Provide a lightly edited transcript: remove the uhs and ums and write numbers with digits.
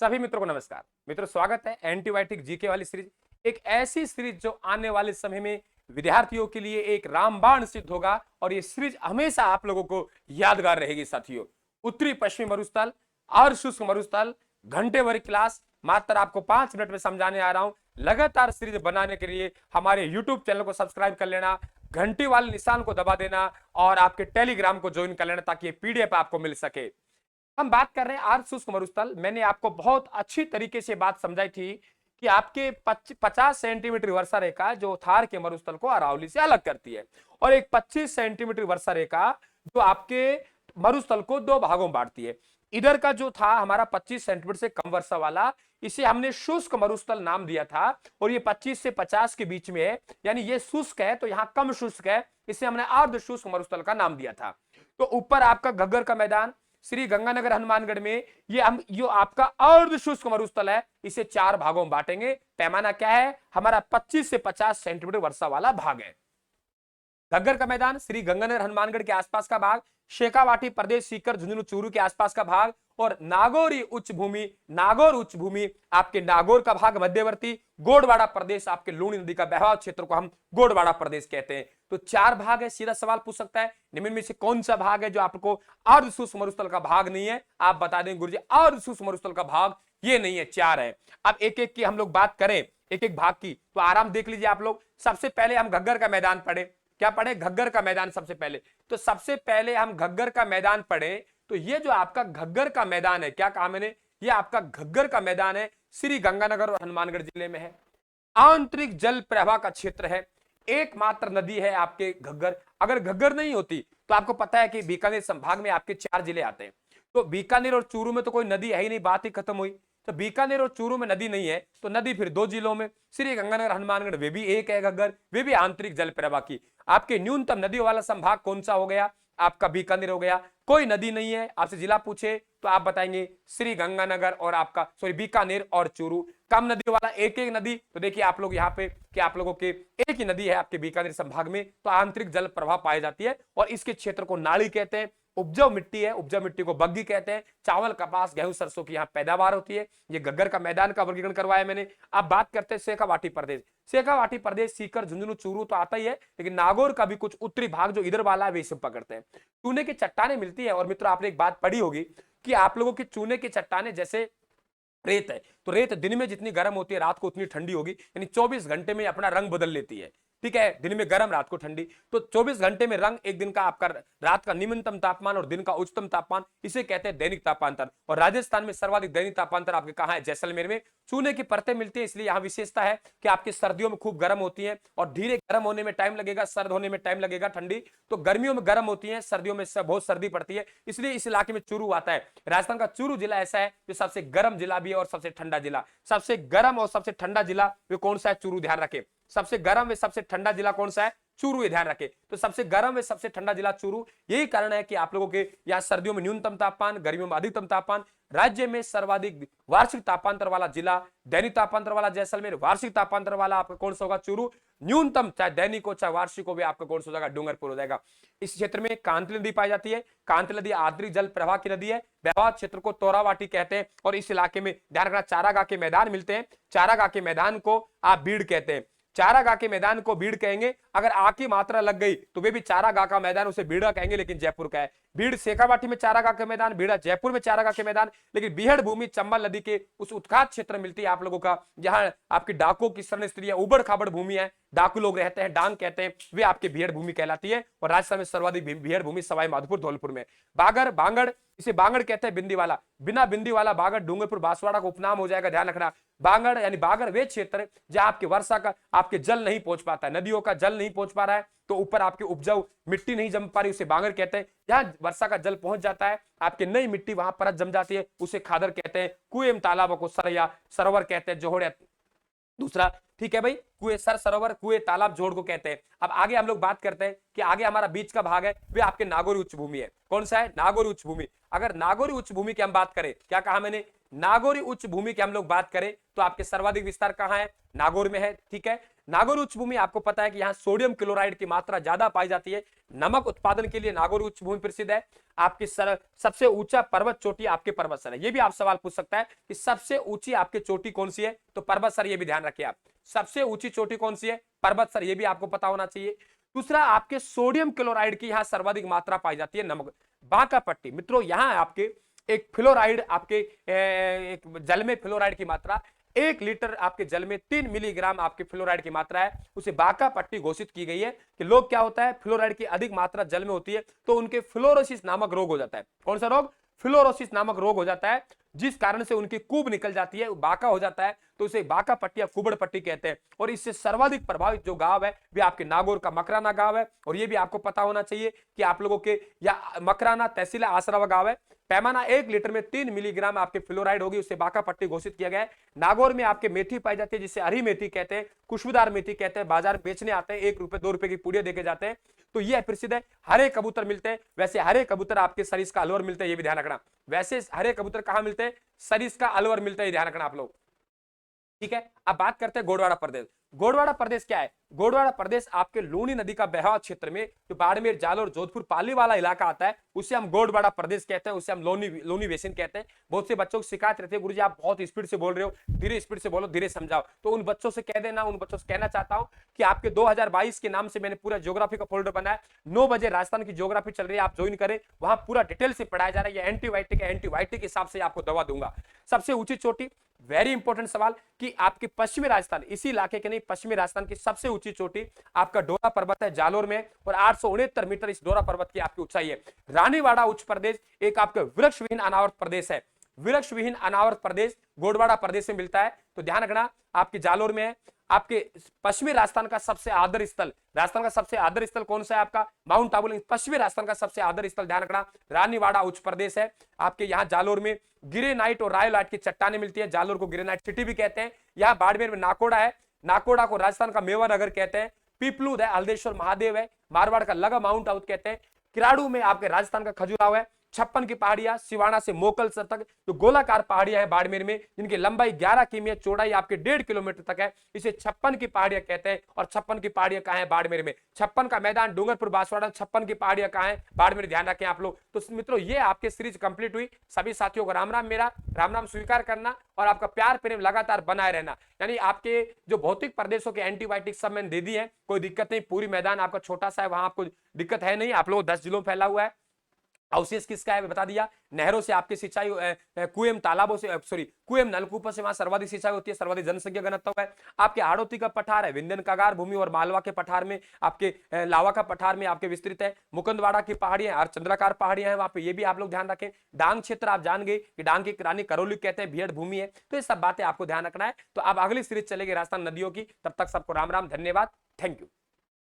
सभी मित्रों को नमस्कार। मित्रों, स्वागत है एंटीबायोटिक जीके वाली सीरीज, एक ऐसी सीरीज जो आने वाले समय में विद्यार्थियों के लिए एक रामबाण सिद्ध होगा और ये सीरीज हमेशा आप लोगों को यादगार रहेगी। साथियों, उत्तरी पश्चिमी मरुस्थल और शुष्क मरुस्थल, घंटे भर क्लास, मात्र आपको 5 मिनट में समझाने आ रहा हूं। लगातार सीरीज बनाने के लिए हमारे यूट्यूब चैनल को सब्सक्राइब कर लेना, घंटी वाले निशान को दबा देना और आपके टेलीग्राम को ज्वाइन कर लेना ताकि ये पीडीएफ आपको मिल सके। हम बात कर रहे हैं आर्द्र शुष्क मरुस्थल। मैंने आपको बहुत अच्छी तरीके से बात समझाई थी कि आपके 50 सेंटीमीटर वर्षा रेखा जो थार के मरुस्थल को अरावली से अलग करती है, और एक 25 सेंटीमीटर वर्षा रेखा जो आपके मरुस्थल को दो भागों में बांटती है। इधर का जो था हमारा 25 सेंटीमीटर से कम वर्षा वाला, इसे हमने शुष्क मरुस्थल नाम दिया था, और ये 25 से 50 के बीच में है, यानी ये शुष्क है तो यहां कम शुष्क है, इसे हमने अर्ध शुष्क मरुस्थल का नाम दिया था। तो ऊपर आपका घग्गर का मैदान श्री गंगानगर हनुमानगढ़ में, ये हम जो आपका अर्ध शुष्क मरुस्थल है, इसे 4 भागों में बांटेंगे। पैमाना क्या है हमारा? 25 से 50 सेंटीमीटर वर्षा वाला भाग है। घग्गर का मैदान श्री गंगानगर हनुमानगढ़ के आसपास का भाग, शेखावाटी प्रदेश सीकर झुंझुनू चूरू के आसपास का भाग, और नागौरी उच्च भूमि, नागौर उच्च भूमि आपके नागौर का भाग मध्यवर्ती, गोडवाड़ा प्रदेश आपके लूणी नदी का बहाव क्षेत्र को हम गोडवाड़ा प्रदेश कहते हैं। तो 4 भाग है। सीधा सवाल पूछ सकता है निम्न में से कौन सा भाग है जो आपको अर्ध शुष्क मरुस्थल का भाग नहीं है? आप बता दें गुरुजी अर्ध शुष्क मरुस्थल का भाग ये नहीं है, 4 है। अब एक एक की हम लोग बात करें, एक एक भाग की, तो आराम देख लीजिए आप लोग। सबसे पहले हम घग्गर का मैदान पढ़े। क्या पढ़े? घग्गर का मैदान सबसे पहले। तो सबसे पहले हम घग्गर का मैदान पढ़े, तो ये जो आपका घग्गर का मैदान है, क्या कहा मैंने? ये आपका घग्गर का मैदान है, श्री गंगानगर और हनुमानगढ़ जिले में है। आंतरिक जल प्रवाह का क्षेत्र है, एकमात्र नदी है आपके घग्गर। अगर घग्गर नहीं होती तो आपको पता है कि बीकानेर संभाग में आपके 4 जिले आते हैं, तो बीकानेर और चूरू में तो कोई नदी है ही नहीं, बात ही खत्म हुई। तो बीकानेर और चूरू में नदी नहीं है, तो नदी फिर 2 जिलों में, श्री गंगानगर हनुमानगढ़, वे भी एक है घग्गर, वे भी आंतरिक जल प्रवाह की। आपके न्यूनतम नदियों वाला संभाग कौन सा हो गया? आपका बीकानेर हो गया। कोई नदी नहीं है, आपसे जिला पूछे तो आप बताएंगे श्री गंगानगर और आपका बीकानेर और चूरू। कम नदी वाला एक एक नदी, तो देखिए आप लोग यहाँ पे कि आप लोगों के एक ही नदी है आपके बीकानेर संभाग में, तो आंतरिक जल प्रवाह पाई जाती है, और इसके क्षेत्र को नाली कहते हैं। उपजाऊ मिट्टी है, उपजाऊ मिट्टी को बग्गी कहते हैं। चावल, कपास, गेहूं, सरसों की यहाँ पैदावार होती है। ये घग्गर का मैदान का वर्गीकरण करवाया मैंने। अब बात करते हैं शेखावाटी प्रदेश। शेखावाटी प्रदेश सीकर, झुंझुनू, चूरू तो आता ही है, लेकिन नागौर का भी कुछ उत्तरी भाग जो इधर वाला है वे सब पकड़ते हैं। चूने की चट्टाने मिलती है, और मित्रों आपने एक बात पढ़ी होगी कि आप लोगों की चूने की चट्टाने जैसे रेत है, तो रेत दिन में जितनी गर्म होती है रात को उतनी ठंडी होगी, यानी 24 घंटे में अपना रंग बदल लेती है। ठीक है, दिन में गर्म रात को ठंडी, तो 24 घंटे में रंग, एक दिन का आपका रात का निम्नतम तापमान और दिन का उच्चतम तापमान, इसे कहते हैं दैनिक तापांतर। और राजस्थान में सर्वाधिक दैनिक तापांतर आपके कहां है? जैसलमेर में। चूने की परतें मिलती है, इसलिए यहां विशेषता है कि आपकी सर्दियों में खूब गर्म होती है, और धीरे गर्म होने में टाइम लगेगा, सर्द होने में टाइम लगेगा, ठंडी। तो गर्मियों में गर्म होती है, सर्दियों में बहुत सर्दी पड़ती है, इसलिए इस इलाके में चूरू आता है। राजस्थान का चूरू जिला ऐसा है जो सबसे गर्म जिला भी है और सबसे ठंडा जिला। सबसे गर्म और सबसे ठंडा जिला वे कौन सा है? चूरू, ध्यान रखें। सबसे गर्म व सबसे ठंडा जिला कौन सा है? चूरू, ध्यान रखें। तो सबसे गर्म व सबसे ठंडा जिला चूरू। यही कारण है कि आप लोगों के यहाँ सर्दियों में न्यूनतम तापमान, गर्मियों में अधिकतम तापमान। राज्य में सर्वाधिक वार्षिक तापांतर वाला जिला, दैनिक तापांतर वाला जैसलमेर, वार्षिक तापांतर वाला आपका कौन सा होगा? चूरू। न्यूनतम चाहे दैनिक हो चाहे वार्षिक हो, आपका कौन सा हो जाएगा? डूंगरपुर हो जाएगा। इस क्षेत्र में कांतली नदी पाई जाती है। कांतली नदी आंतरिक जल प्रवाह की नदी है। बहाव क्षेत्र को तोरावाटी कहते हैं, और इस इलाके में ध्यान रखना चारागाह के मैदान मिलते हैं। चारागाह के मैदान को आप बीड़ कहते हैं। चारागाह के मैदान को बीड़ कहेंगे। अगर आ की मात्रा लग गई तो वे भी चारागाह का मैदान उसे बीड़ा कहेंगे, लेकिन जयपुर का है। बीड़ शेखावाटी में चारागाह के मैदान, बीड़ा जयपुर में चारागाह के मैदान, लेकिन बीहड़ भूमि चंबल नदी के उस उत्खात क्षेत्र में मिलती है आप लोगों का, जहां आपकी डाकुओं की शरण स्त्री है, उबड़ खाबड़ भूमि है, डाकू लोग रहते हैं, डांग कहते हैं, वे आपकी बीहड़ भूमि कहलाती है। और राजस्थान में सर्वाधिक बीहड़ भूमि सवाई माधोपुर, धौलपुर में। बागर, बांगड़, इसे बांगड़ कहते हैं, बिंदी वाला, बिना बिंदी वाला बागड़ डूंगरपुर बांसवाड़ा का उपनाम हो जाएगा, ध्यान रखना। बांगड़ यानी बागर वे क्षेत्र जहां आपकी वर्षा का आपके जल नहीं पहुंच पाता है, नदियों का जल नहीं पहुंच पा रहा है, तो ऊपर आपकी उपजाऊ मिट्टी नहीं जम पा रही, उसे बांगर कहते हैं। जहां वर्षा का जल पहुंच जाता है, आपकी नई मिट्टी वहां परत जम जाती है, उसे खादर कहते हैं। कुएं तालाबों को सरया सरोवर कहते हैं, जोहड़ दूसरा। ठीक है भाई, कुएं, सर सरोवर, कुएं, तालाब, जोड़ को कहते हैं। अब आगे हम लोग बात करते हैं कि आगे हमारा बीच का भाग है वे आपके नागौरी उच्च भूमि है। कौन सा है? नागौरी उच्च भूमि। अगर नागौरी उच्च भूमि की हम बात करें, क्या कहा मैंने नागौरी उच्च भूमि की हम लोग बात करें तो आपके सर्वाधिक विस्तार कहां है? नागौर में है। ठीक है, नागौर उच्च भूमि आपको पता है कि यहां सोडियम क्लोराइड की मात्रा ज्यादा पाई जाती है। नमक उत्पादन के लिए नागौर उच्च भूमि प्रसिद्ध है। आपकी सबसे ऊंचा पर्वत चोटी आपके पर्वतसर है। ये भी आप सवाल पूछ सकता है कि सबसे ऊंची आपकी चोटी कौन सी है, तो पर्वतसर। ये भी ध्यान रखिए आप, सबसे ऊंची चोटी कौन सी है? पर्वतसर। ये भी आपको पता होना चाहिए। दूसरा, आपके सोडियम क्लोराइड की यहां सर्वाधिक मात्रा पाई जाती है। नमक। बांका पट्टी मित्रों, यहां आपके एक फ्लोराइड आपके एक जल में फ्लोराइड की मात्रा 1 लीटर आपके जल में 3 मिलीग्राम आपके फ्लोराइड की मात्रा है, उसे बांका पट्टी घोषित की गई है कि लोग क्या होता है, फ्लोराइड की अधिक मात्रा जल में होती है तो उनके फ्लोरोसिस नामक रोग हो जाता है। कौन सा रोग? फ्लोरोसिस नामक रोग हो जाता है, जिस कारण से उनकी कूब निकल जाती है, बाका हो जाता है, तो उसे बाका पट्टी या कुबड़ पट्टी कहते हैं। और इससे सर्वाधिक प्रभावित जो गांव है वे आपके नागौर का मकराना गांव है। और ये भी आपको पता होना चाहिए कि आप लोगों के या मकराना तहसील आसरावा गांव है। पैमाना 1 लीटर में 3 मिलीग्राम आपके फ्लोराइड होगी, उसे बाका पट्टी घोषित किया गया है। नागौर में आपके मेथी पाई जाती है, जिसे हरी मेथी कहते हैं, खुशबूदार मेथी कहते हैं। बाजार बेचने आते हैं, 1 रुपए 2 रुपए की पुड़िया देके जाते हैं। तो ये प्रसिद्ध है। हरे कबूतर मिलते हैं, वैसे हरे कबूतर आपके सरिस का अलवर मिलते हैं, ये भी ध्यान रखना। वैसे हरे कबूतर कहां मिलते हैं? सरिस का अलवर मिलता है, ध्यान रखना आप लोग। ठीक है, अब बात करते हैं गोडवाड़ा प्रदेश। गोडवाड़ा प्रदेश क्या है? गोडवाड़ा प्रदेश आपके लूनी नदी का बहाव क्षेत्र में जो बाड़मेर, जालोर, जोधपुर, पाली वाला इलाका आता है, उसे हम गोडवाड़ा प्रदेश कहते हैं, उसे हम लोनी बेसिन कहते हैं। बहुत से बच्चों को शिकायत रहती है, गुरुजी आप बहुत स्पीड से बोल रहे हो, धीरे स्पीड से बोलो, धीरे समझाओ। तो उन बच्चों से कह देना, उन बच्चों से कहना चाहता हूं कि आपके 2022 के नाम से मैंने पूरा ज्योग्राफी का फोल्डर बनाया। 9 बजे राजस्थान की ज्योग्राफी चल रही है, आप ज्वाइन करें, वहां पूरा डिटेल से पढ़ाया जा रहा है। एंटीबायोटिक है, एंटीबायोटिक के हिसाब से आपको दवा दूंगा। सबसे ऊंची चोटी, वेरी इंपॉर्टेंट सवाल, कि आपके पश्चिमी राजस्थान, इसी इलाके के नहीं, पश्चिमी राजस्थान की सबसे ऊंची चोटी आपका डोरा पर्वत है, जालोर में, और 869 मीटर इस डोरा पर्वत की आपकी ऊंचाई है। रानीवाड़ा उच्च प्रदेश एक आपका वृक्ष विहीन अनावृत प्रदेश है। वृक्ष विहीन अनावृत प्रदेश गोडवाड़ा प्रदेश में मिलता है, तो ध्यान रखना, आपके जालोर में है। आपके पश्चिमी राजस्थान का सबसे आदर स्थल, राजस्थान का सबसे आदर स्थल कौन सा है आपका? माउंट आबू। पश्चिमी राजस्थान का सबसे आदर स्थल, ध्यान रखना, रानीवाड़ा उच्च प्रदेश है। आपके यहाँ जालोर में गिरेनाइट और रायोलाइट की चट्टानें मिलती है। जालोर को गिरेनाइट सिटी भी कहते हैं। यहाँ बाड़मेर में नाकोड़ा है, नाकोड़ा को राजस्थान का मेवा नगर कहते हैं। पीपलूद है, हल्देश्वर महादेव है, मारवाड़ का लगा माउंट आबू कहते हैं। किराड़ू में आपके राजस्थान का खजुराहो है। 56 की पहाड़ियां, सिवाना से मोकलसर तक जो गोलाकार पहाड़ियां हैं बाड़मेर में, जिनकी लंबाई 11 किमी, चौड़ाई आपके 1.5 किलोमीटर तक है, इसे 56 की पहाड़ियां कहते हैं। और 56 की पहाड़ियां कहां है? बाड़मेर में। 56 का मैदान डूंगरपुर बांसवाड़ा, 56 की पहाड़ियां कहां है? बाड़मेर। ध्यान रखें आप लोग। तो मित्रों, ये आपके सीरीज कंप्लीट हुई। सभी साथियों को राम राम, मेरा राम राम स्वीकार करना, और आपका प्यार प्रेम लगातार बनाए रहना। यानी आपके जो भौतिक प्रदेशों के एंटीबायोटिक सब मैंने दे दी है, कोई दिक्कत नहीं। पूरी मैदान आपका छोटा सा है, वहां आपको दिक्कत है नहीं। आप लोग 10 जिलों में फैला हुआ है। अवशेष किसका है बता दिया। नहरों से आपकी सिंचाई, कुएं तालाबों से, सॉरी कुएं नलकूपों से वहां सर्वाधिक सिंचाई होती है, सर्वाधिक जनसंख्या घनत्व है। आपके हाड़ौती का पठार है, विंध्यन कागार भूमि और मालवा के पठार में, आपके लावा का पठार में आपके विस्तृत है। मुकुंदवाड़ा की पहाड़ियां और चंद्राकार पहाड़ियां हैं वहां पे, ये भी आप लोग ध्यान रखें। डांग क्षेत्र आप जान गए कि डांग की रानी करौली कहते हैं, भेड़ भूमि है। तो ये सब बातें आपको ध्यान रखना है। तो अब अगली सीरीज चलेगी राजस्थान नदियों की। तब तक सबको राम राम, धन्यवाद, थैंक यू।